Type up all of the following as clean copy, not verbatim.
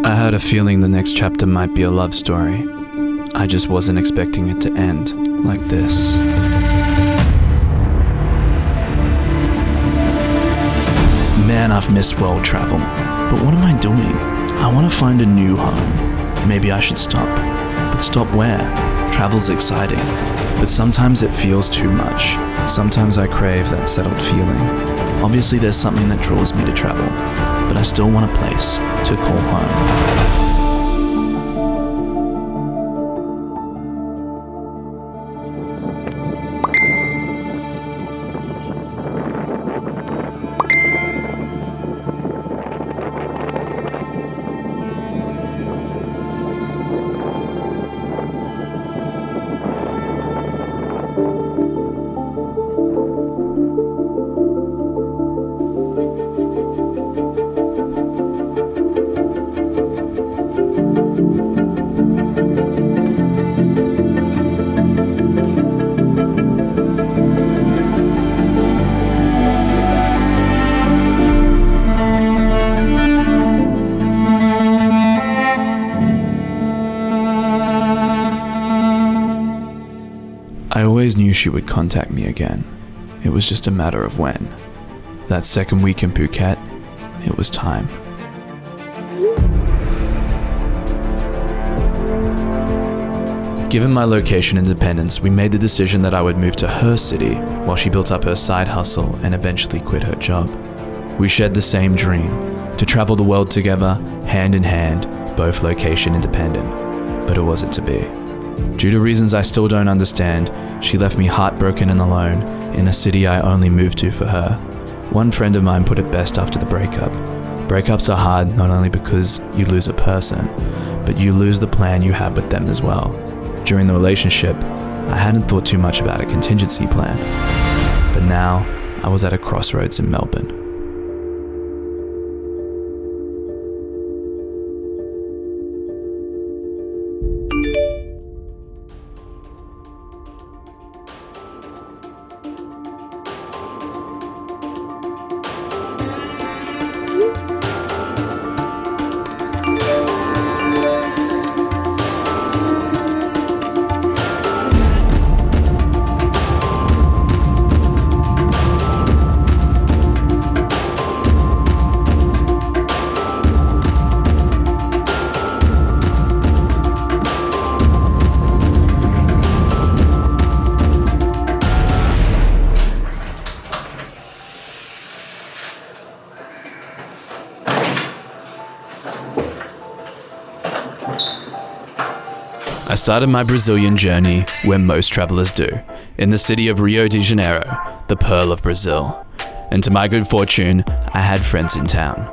I had a feeling the next chapter might be a love story. I just wasn't expecting it to end like this. Man, I've missed world travel. But what am I doing? I want to find a new home. Maybe I should stop. But stop where? Travel's exciting. But sometimes it feels too much. Sometimes I crave that settled feeling. Obviously there's something that draws me to travel, but I still want a place to call home. I always knew she would contact me again. It was just a matter of when. That second week in Phuket, it was time. Given my location independence, we made the decision that I would move to her city while she built up her side hustle and eventually quit her job. We shared the same dream, to travel the world together, hand in hand, both location independent. But it wasn't to be. Due to reasons I still don't understand, she left me heartbroken and alone in a city I only moved to for her. One friend of mine put it best after the breakup. Breakups are hard not only because you lose a person, but you lose the plan you had with them as well. During the relationship, I hadn't thought too much about a contingency plan, but now I was at a crossroads in Melbourne. I started my Brazilian journey where most travelers do, in the city of Rio de Janeiro, the Pearl of Brazil. And to my good fortune, I had friends in town.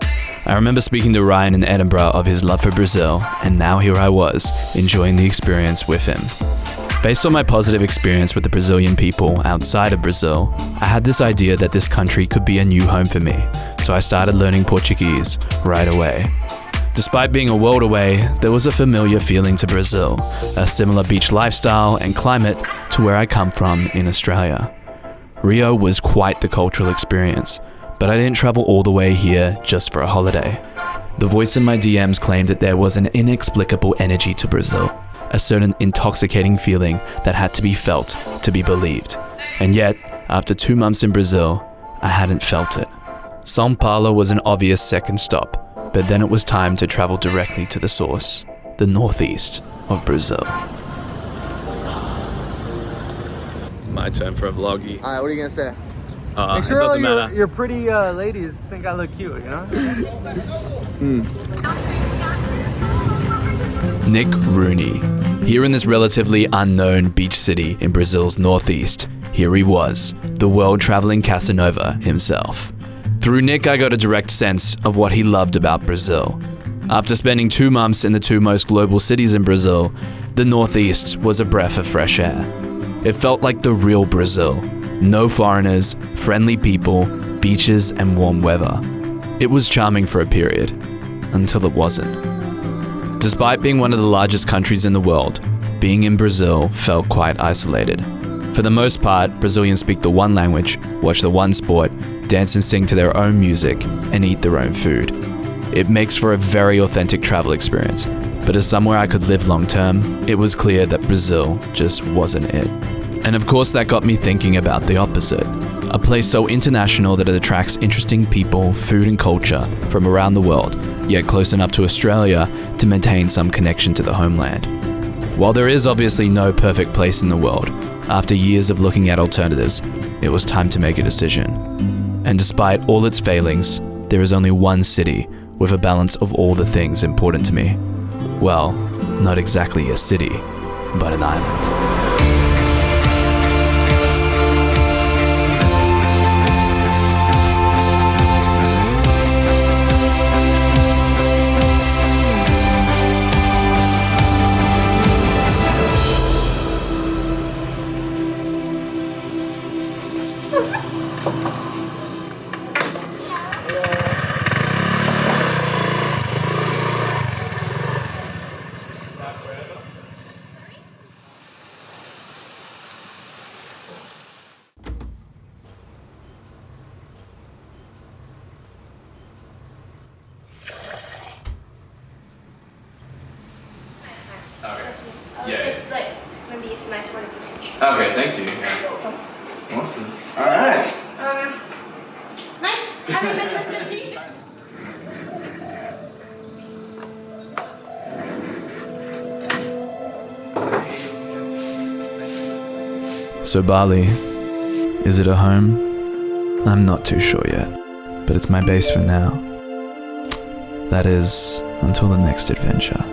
I remember speaking to Ryan in Edinburgh of his love for Brazil, and now here I was, enjoying the experience with him. Based on my positive experience with the Brazilian people outside of Brazil, I had this idea that this country could be a new home for me, so I started learning Portuguese right away. Despite being a world away, there was a familiar feeling to Brazil, a similar beach lifestyle and climate to where I come from in Australia. Rio was quite the cultural experience, but I didn't travel all the way here just for a holiday. The voice in my DMs claimed that there was an inexplicable energy to Brazil, a certain intoxicating feeling that had to be felt to be believed. And yet, after 2 months in Brazil, I hadn't felt it. São Paulo was an obvious second stop, but then it was time to travel directly to the source, the northeast of Brazil. My turn for a vloggy. Alright, what are you gonna say? Make sure all your pretty ladies think I look cute, you know? Nick Rooney. Here in this relatively unknown beach city in Brazil's northeast, here he was, the world-traveling Casanova himself. Through Nick, I got a direct sense of what he loved about Brazil. After spending 2 months in the 2 most global cities in Brazil, the Northeast was a breath of fresh air. It felt like the real Brazil. No foreigners, friendly people, beaches, and warm weather. It was charming for a period, until it wasn't. Despite being one of the largest countries in the world, being in Brazil felt quite isolated. For the most part, Brazilians speak the one language, watch the one sport, dance and sing to their own music, and eat their own food. It makes for a very authentic travel experience, but as somewhere I could live long term, it was clear that Brazil just wasn't it. And of course that got me thinking about the opposite. A place so international that it attracts interesting people, food and culture from around the world, yet close enough to Australia to maintain some connection to the homeland. While there is obviously no perfect place in the world, after years of looking at alternatives, it was time to make a decision. And despite all its failings, there is only one city with a balance of all the things important to me. Well, not exactly a city, but an island. Just like, maybe it's nice for the footage. Okay, thank you. Yeah. Awesome. All right. Nice having business with me. So Bali, is it a home? I'm not too sure yet, but it's my base for now. That is, until the next adventure.